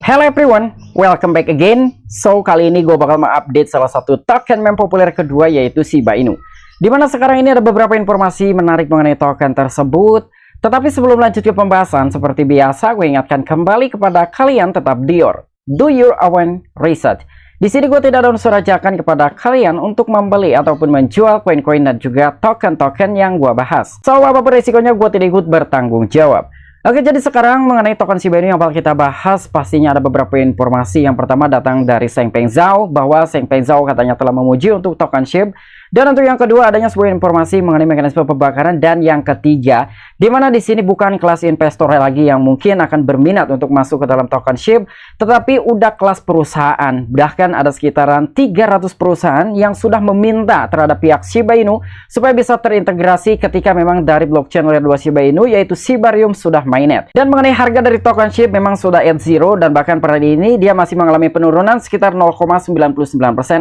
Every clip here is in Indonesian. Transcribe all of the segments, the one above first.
Hello everyone, welcome back again. So kali ini gue bakal mengupdate salah satu token meme populer kedua, yaitu Shiba Inu. Dimana sekarang ini ada beberapa informasi menarik mengenai token tersebut. Tetapi sebelum lanjut ke pembahasan, seperti biasa gue ingatkan kembali kepada kalian tetap do your own research. Di sini gue tidak ada unsur ajakan kepada kalian untuk membeli ataupun menjual koin-koin dan juga token-token yang gue bahas. So apapun resikonya gue tidak ikut bertanggung jawab. Oke, jadi sekarang mengenai token Shiba Inu yang bakal kita bahas, pastinya ada beberapa informasi. Yang pertama datang dari Changpeng Zhao, bahwa Changpeng Zhao katanya telah memuji untuk token SHIB. Dan untuk yang kedua adanya sebuah informasi mengenai mekanisme pembakaran. Dan yang ketiga, dimana di sini bukan kelas investor lagi yang mungkin akan berminat untuk masuk ke dalam token SHIB, tetapi udah kelas perusahaan. Bahkan ada sekitaran 300 perusahaan yang sudah meminta terhadap pihak Shiba Inu supaya bisa terintegrasi ketika memang dari blockchain layer 2 Shiba Inu, yaitu Shibarium sudah mainnet. Dan mengenai harga dari token SHIB memang sudah at zero, dan bahkan pada ini dia masih mengalami penurunan sekitar 0,99%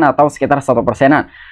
atau sekitar 1%.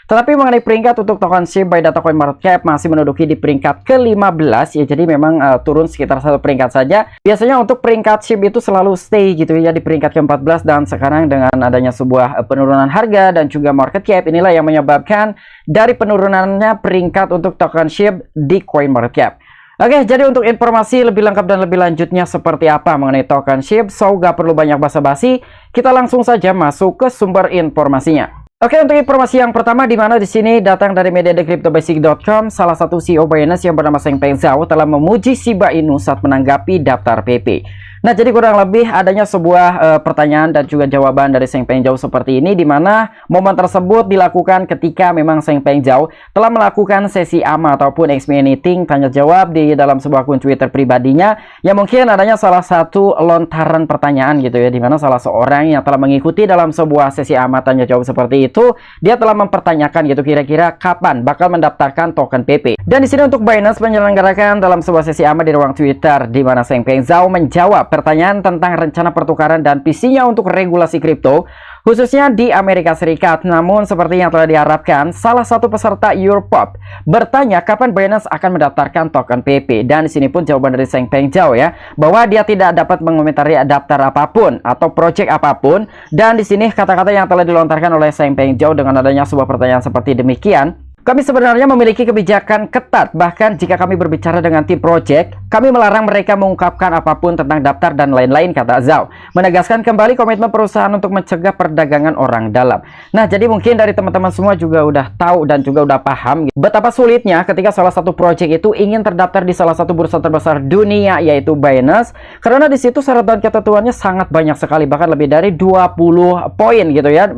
Tetapi mengenai peringkat untuk token SHIB by data coin market cap masih menduduki di peringkat ke-15 ya, jadi memang turun sekitar satu peringkat saja. Biasanya untuk peringkat SHIB itu selalu stay gitu ya di peringkat ke-14, dan sekarang dengan adanya sebuah penurunan harga dan juga market cap, inilah yang menyebabkan dari penurunannya peringkat untuk token SHIB di coin market cap. Oke, jadi untuk informasi lebih lengkap dan lebih lanjutnya seperti apa mengenai token SHIB, so gak perlu banyak basa-basi, kita langsung saja masuk ke sumber informasinya. Oke, untuk informasi yang pertama, di mana di sini datang dari media thecryptobasic.com, salah satu CEO Binance yang bernama Changpeng Zhao telah memuji Shiba Inu saat menanggapi daftar PP. Nah, jadi kurang lebih adanya sebuah pertanyaan dan juga jawaban dari Changpeng Zhao seperti ini, di mana momen tersebut dilakukan ketika memang Changpeng Zhao telah melakukan sesi AMA ataupun Ask Me Anything tanya jawab di dalam sebuah akun Twitter pribadinya, yang mungkin adanya salah satu lontaran pertanyaan gitu ya, di mana salah seorang yang telah mengikuti dalam sebuah sesi AMA tanya jawab seperti itu, dia telah mempertanyakan gitu kira-kira kapan bakal mendaftarkan token PP. Dan di sini untuk Binance menyelenggarakan dalam sebuah sesi AMA di ruang Twitter, di mana Changpeng Zhao menjawab pertanyaan tentang rencana pertukaran dan visinya untuk regulasi kripto, khususnya di Amerika Serikat. Namun seperti yang telah diharapkan, salah satu peserta Europop bertanya kapan Binance akan mendaftarkan token PP. Dan di sini pun jawaban dari Changpeng Zhao ya, bahwa dia tidak dapat mengomentari daftar apapun atau project apapun. Dan di sini kata-kata yang telah dilontarkan oleh Changpeng Zhao dengan adanya sebuah pertanyaan seperti demikian: kami sebenarnya memiliki kebijakan ketat, bahkan jika kami berbicara dengan tim project, kami melarang mereka mengungkapkan apapun tentang daftar dan lain-lain, kata Zhao, menegaskan kembali komitmen perusahaan untuk mencegah perdagangan orang dalam. Nah, jadi mungkin dari teman-teman semua juga udah tahu dan juga udah paham betapa sulitnya ketika salah satu project itu ingin terdaftar di salah satu bursa terbesar dunia, yaitu Binance, karena di situ syarat dan ketentuannya sangat banyak sekali, bahkan lebih dari 20 poin gitu ya,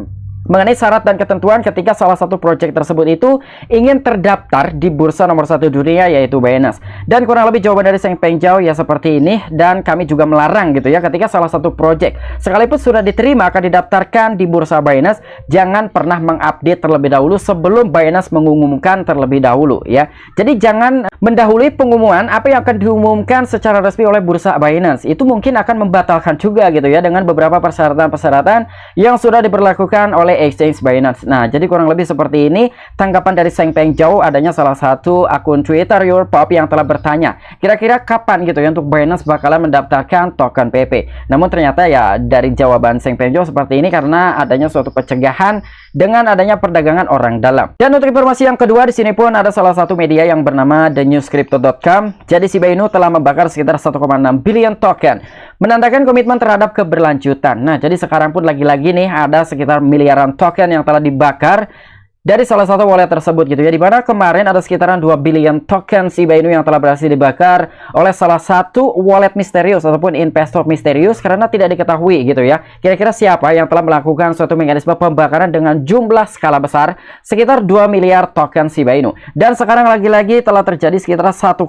mengenai syarat dan ketentuan ketika salah satu project tersebut itu ingin terdaftar di bursa nomor 1 dunia, yaitu Binance. Dan kurang lebih jawaban dari Changpeng Zhao ya seperti ini, dan kami juga melarang gitu ya, ketika salah satu project sekalipun sudah diterima akan didaftarkan di bursa Binance, jangan pernah mengupdate terlebih dahulu sebelum Binance mengumumkan terlebih dahulu ya. Jadi jangan mendahului pengumuman apa yang akan diumumkan secara resmi oleh bursa Binance. Itu mungkin akan membatalkan juga gitu ya, dengan beberapa persyaratan-persyaratan yang sudah diberlakukan oleh exchange Binance. Nah, jadi kurang lebih seperti ini tanggapan dari Changpeng Zhao. Adanya salah satu akun Twitter Europop yang telah bertanya kira-kira kapan gitu ya untuk Binance bakalan mendaftarkan token PP. Namun ternyata ya dari jawaban Changpeng Zhao seperti ini karena adanya suatu pencegahan dengan adanya perdagangan orang dalam. Dan untuk informasi yang kedua, di sini pun ada salah satu media yang bernama thenewscrypto.com. Jadi Shiba Inu telah membakar sekitar 1,6 billion token, menandakan komitmen terhadap keberlanjutan. Nah, jadi sekarang pun lagi-lagi nih ada sekitar miliaran token yang telah dibakar dari salah satu wallet tersebut gitu ya, dimana kemarin ada sekitaran 2 billion token Shiba Inu yang telah berhasil dibakar oleh salah satu wallet misterius ataupun investor misterius, karena tidak diketahui gitu ya kira-kira siapa yang telah melakukan suatu mekanisme pembakaran dengan jumlah skala besar sekitar 2 miliar token Shiba Inu. Dan sekarang lagi-lagi telah terjadi sekitar 1,6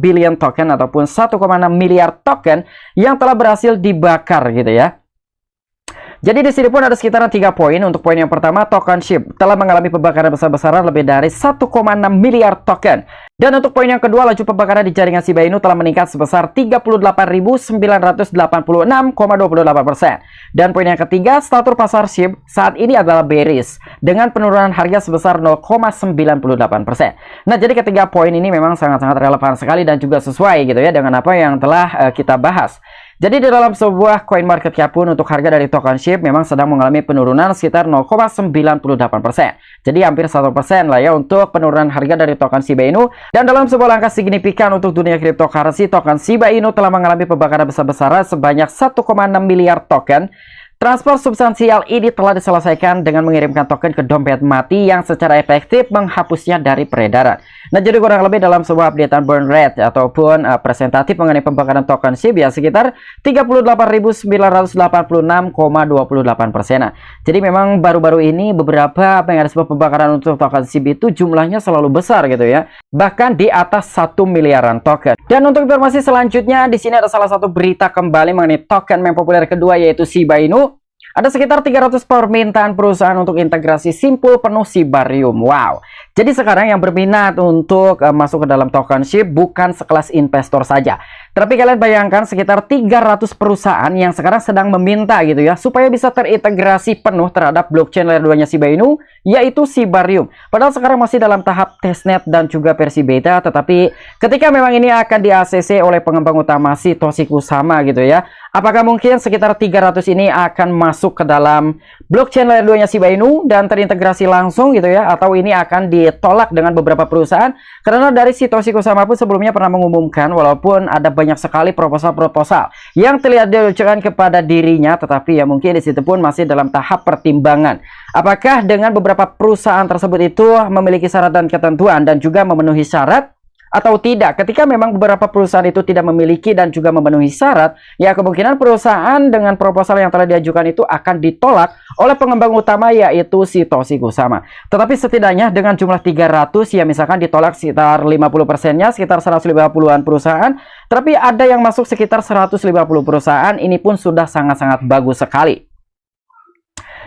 billion token ataupun 1,6 miliar token yang telah berhasil dibakar gitu ya. Jadi di sini pun ada sekitaran 3 poin. Untuk poin yang pertama, token SHIB telah mengalami pembakaran besar-besaran lebih dari 1,6 miliar token. Dan untuk poin yang kedua, laju pembakaran di jaringan Shiba Inu telah meningkat sebesar 38.986,28%. Dan poin yang ketiga, status pasar SHIB saat ini adalah bearish dengan penurunan harga sebesar 0,98%. Nah, jadi ketiga poin ini memang sangat-sangat relevan sekali dan juga sesuai gitu ya dengan apa yang telah kita bahas. Jadi di dalam sebuah coin market cap pun untuk harga dari token SHIB memang sedang mengalami penurunan sekitar 0,98%. Jadi hampir 1% lah ya untuk penurunan harga dari token Shiba Inu. Dan dalam sebuah langkah signifikan untuk dunia cryptocurrency, token Shiba Inu telah mengalami pembakaran besar-besaran sebanyak 1,6 miliar token. Transfer substansial ini telah diselesaikan dengan mengirimkan token ke dompet mati yang secara efektif menghapusnya dari peredaran. Nah, jadi kurang lebih dalam sebuah updatean burn rate ataupun presentatif mengenai pembakaran token SHIB ya sekitar 38.986,28%. Jadi memang baru-baru ini beberapa mekanisme pembakaran untuk token SHIB itu jumlahnya selalu besar gitu ya. Bahkan di atas 1 miliaran token. Dan untuk informasi selanjutnya di sini ada salah satu berita kembali mengenai token meme populer kedua yaitu Shiba Inu. Ada sekitar 300 permintaan perusahaan untuk integrasi simpul penuh Shibarium. Wow. Jadi sekarang yang berminat untuk masuk ke dalam token SHIB bukan sekelas investor saja. Tapi kalian bayangkan sekitar 300 perusahaan yang sekarang sedang meminta gitu ya supaya bisa terintegrasi penuh terhadap blockchain layer 2-nya Shiba Inu yaitu Shibarium. Padahal sekarang masih dalam tahap testnet dan juga versi beta, tetapi ketika memang ini akan di-ACC oleh pengembang utama Satoshi Kusama gitu ya. Apakah mungkin sekitar 300 ini akan masuk ke dalam blockchain layer 2-nya Shiba Inu dan terintegrasi langsung gitu ya, atau ini akan ditolak dengan beberapa perusahaan? Karena dari Satoshi Kusama pun sebelumnya pernah mengumumkan walaupun ada banyak sekali proposal-proposal yang terlihat diajukan kepada dirinya, tetapi ya mungkin di situ pun masih dalam tahap pertimbangan. Apakah dengan beberapa perusahaan tersebut itu memiliki syarat dan ketentuan dan juga memenuhi syarat atau tidak? Ketika memang beberapa perusahaan itu tidak memiliki dan juga memenuhi syarat, ya kemungkinan perusahaan dengan proposal yang telah diajukan itu akan ditolak oleh pengembang utama yaitu Satoshi Kusama. Tetapi setidaknya dengan jumlah 300 ya misalkan ditolak sekitar 50%-nya sekitar 150-an perusahaan, tapi ada yang masuk sekitar 150 perusahaan, ini pun sudah sangat-sangat bagus sekali.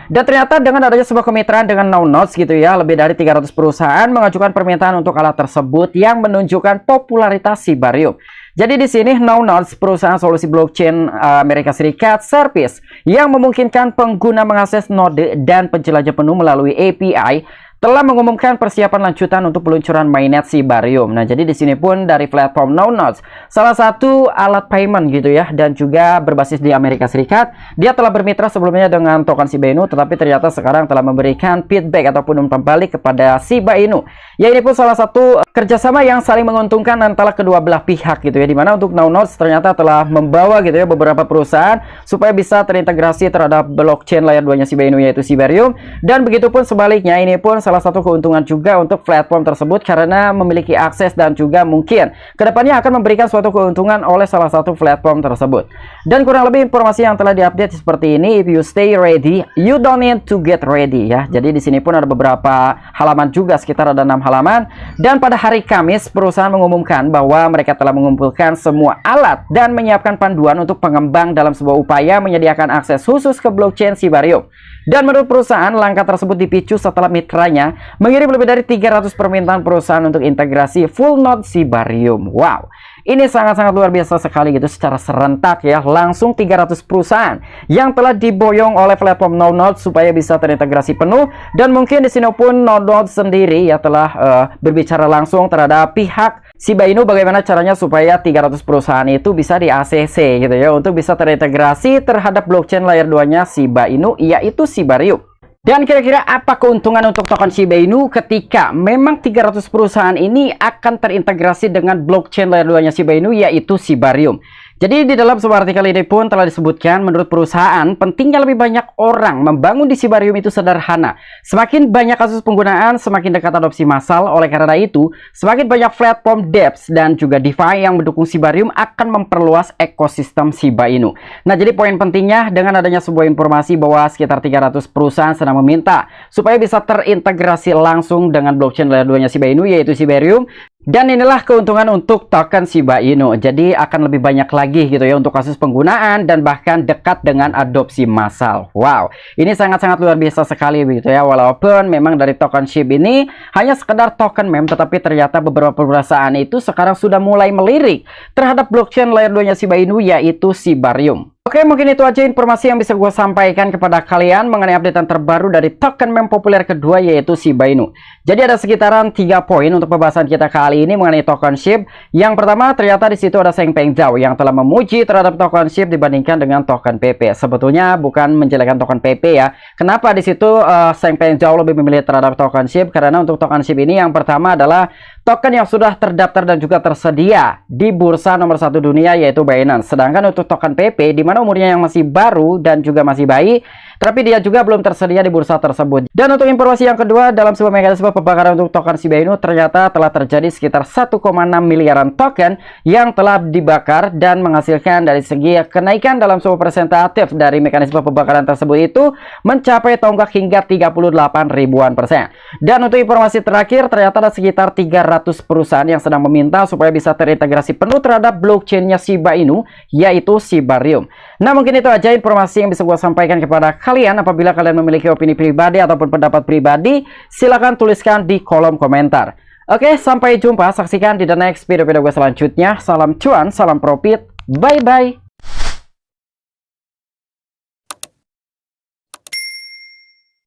Dan ternyata dengan adanya sebuah kemitraan dengan Nodes gitu ya, lebih dari 300 perusahaan mengajukan permintaan untuk alat tersebut yang menunjukkan popularitas Shibarium. Jadi di sini Nodes, perusahaan solusi blockchain Amerika Serikat Service yang memungkinkan pengguna mengakses node dan penjelajah penuh melalui API, telah mengumumkan persiapan lanjutan untuk peluncuran mainnet Shibarium. Nah, jadi di sini pun dari platform Nodes, salah satu alat payment gitu ya, dan juga berbasis di Amerika Serikat, dia telah bermitra sebelumnya dengan token Shiba Inu, tetapi ternyata sekarang telah memberikan feedback ataupun umpan balik kepada Shiba Inu. Ya, ini pun salah satu kerjasama yang saling menguntungkan antara kedua belah pihak gitu ya, dimana untuk Nodes ternyata telah membawa gitu ya beberapa perusahaan supaya bisa terintegrasi terhadap blockchain layer 2-nya Shiba Inu yaitu Shibarium, dan begitupun sebaliknya, ini pun salah satu keuntungan juga untuk platform tersebut karena memiliki akses dan juga mungkin kedepannya akan memberikan suatu keuntungan oleh salah satu platform tersebut. Dan kurang lebih informasi yang telah diupdate seperti ini. If you stay ready, you don't need to get ready ya. Jadi di sini pun ada beberapa halaman juga, sekitar ada 6 halaman. Dan pada hari Kamis perusahaan mengumumkan bahwa mereka telah mengumpulkan semua alat dan menyiapkan panduan untuk pengembang dalam sebuah upaya menyediakan akses khusus ke blockchain Shibarium. Dan menurut perusahaan, langkah tersebut dipicu setelah mitranya mengirim lebih dari 300 permintaan perusahaan untuk integrasi full node Shibarium. Wow, ini sangat-sangat luar biasa sekali gitu, secara serentak ya, langsung 300 perusahaan yang telah diboyong oleh platform Nodes supaya bisa terintegrasi penuh. Dan mungkin di sini pun Nodes sendiri ya telah berbicara langsung terhadap pihak Shiba Inu bagaimana caranya supaya 300 perusahaan itu bisa di ACC gitu ya, untuk bisa terintegrasi terhadap blockchain layer 2-nya Shiba Inu yaitu Shibarium. Dan kira-kira apa keuntungan untuk token Shiba Inu ketika memang 300 perusahaan ini akan terintegrasi dengan blockchain layer 2-nya Shiba Inu yaitu Shibarium? Jadi di dalam sebuah artikel ini pun telah disebutkan menurut perusahaan pentingnya lebih banyak orang membangun di Shibarium itu sederhana. Semakin banyak kasus penggunaan, semakin dekat adopsi massal. Oleh karena itu, semakin banyak platform dApps dan juga DeFi yang mendukung Shibarium akan memperluas ekosistem Shiba Inu. Nah, jadi poin pentingnya dengan adanya sebuah informasi bahwa sekitar 300 perusahaan sedang meminta supaya bisa terintegrasi langsung dengan blockchain layer 2-nya Shiba Inu yaitu Shibarium. Dan inilah keuntungan untuk token Shiba Inu. Jadi akan lebih banyak lagi gitu ya untuk kasus penggunaan dan bahkan dekat dengan adopsi massal. Wow, ini sangat-sangat luar biasa sekali begitu ya. Walaupun memang dari token SHIB ini hanya sekedar token meme, tetapi ternyata beberapa perusahaan itu sekarang sudah mulai melirik terhadap blockchain layer 2-nya Shiba Inu yaitu Shibarium. Oke, mungkin itu aja informasi yang bisa gue sampaikan kepada kalian mengenai update terbaru dari token meme populer kedua, yaitu Shiba Inu. Jadi ada sekitaran 3 poin untuk pembahasan kita kali ini mengenai token SHIB. Yang pertama, ternyata di situ ada Sheng Peng Zhao yang telah memuji terhadap token SHIB dibandingkan dengan token PP. Sebetulnya bukan menjelekkan token PP ya. Kenapa di situ Sheng Peng Zhao lebih memilih terhadap token SHIB? Karena untuk token SHIB ini yang pertama adalah token yang sudah terdaftar dan juga tersedia di bursa nomor 1 dunia, yaitu Binance. Sedangkan untuk token PP, di mana umurnya yang masih baru dan juga masih bayi, tapi dia juga belum tersedia di bursa tersebut. Dan untuk informasi yang kedua, dalam sebuah mekanisme pembakaran untuk token Shiba Inu, ternyata telah terjadi sekitar 1,6 miliaran token yang telah dibakar dan menghasilkan dari segi kenaikan dalam sebuah presentatif dari mekanisme pembakaran tersebut itu mencapai tonggak hingga 38 ribuan %. Dan untuk informasi terakhir, ternyata ada sekitar 300 perusahaan yang sedang meminta supaya bisa terintegrasi penuh terhadap blockchainnya Shiba Inu, yaitu Shibarium. Nah, mungkin itu aja informasi yang bisa gue sampaikan kepada kalian. Apabila kalian memiliki opini pribadi ataupun pendapat pribadi, silahkan tuliskan di kolom komentar. Oke, sampai jumpa. Saksikan di the next video gue selanjutnya. Salam cuan, salam profit. Bye-bye.